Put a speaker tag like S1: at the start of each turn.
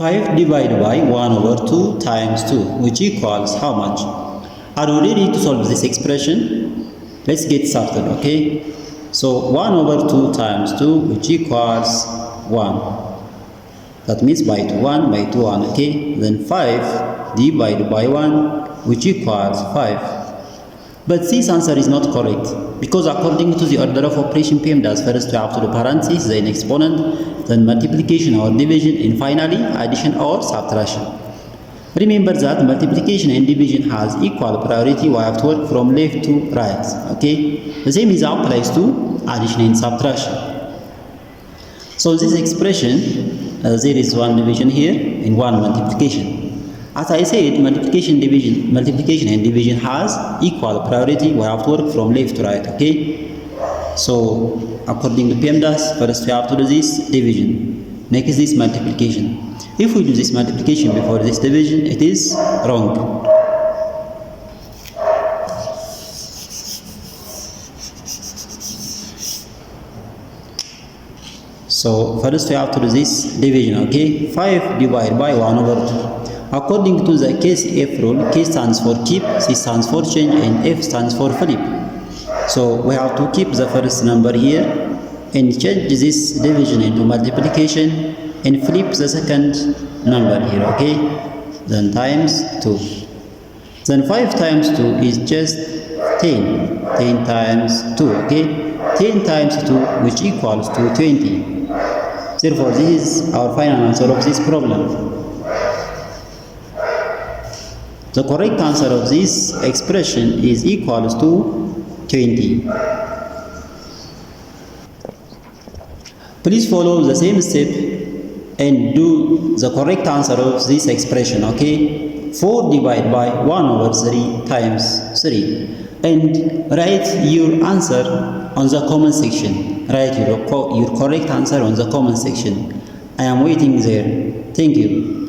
S1: 5 divided by 1 over 2 times 2, which equals how much? Are you ready to solve this expression? Let's get started, okay? So 1 over 2 times 2, which equals 1. That means by 2, 1, by 2, 1, okay? Then 5 divided by 1, which equals 5. But this answer is not correct, because according to the order of operation PEMDAS, first we have to do parentheses, then exponent, then multiplication or division, and finally addition or subtraction. Remember that multiplication and division has equal priority. We have to work from left to right, okay? The same is applies to addition and subtraction. So this expression, there is one division here and one multiplication. As I said, multiplication and division has equal priority. We have to work from left to right, okay? So according to PEMDAS, first we have to do this division. Next this multiplication. If we do this multiplication before this division, it is wrong. So first we have to do this division, okay? 5 divided by 1 over 2. According to the KCF rule, K stands for keep, C stands for change, and F stands for flip. So we have to keep the first number here and change this division into multiplication and flip the second number here, okay? Then times 2. Then 5 times 2 is just 10. 10 times 2, okay? 10 times 2, which equals to 20. Therefore, this is our final answer of this problem. The correct answer of this expression is equals to 20. Please follow the same step and do the correct answer of this expression, okay? 4 divided by 1 over 3 times 3. And write your answer on the comment section. Write your correct answer on the comment section. I am waiting there. Thank you.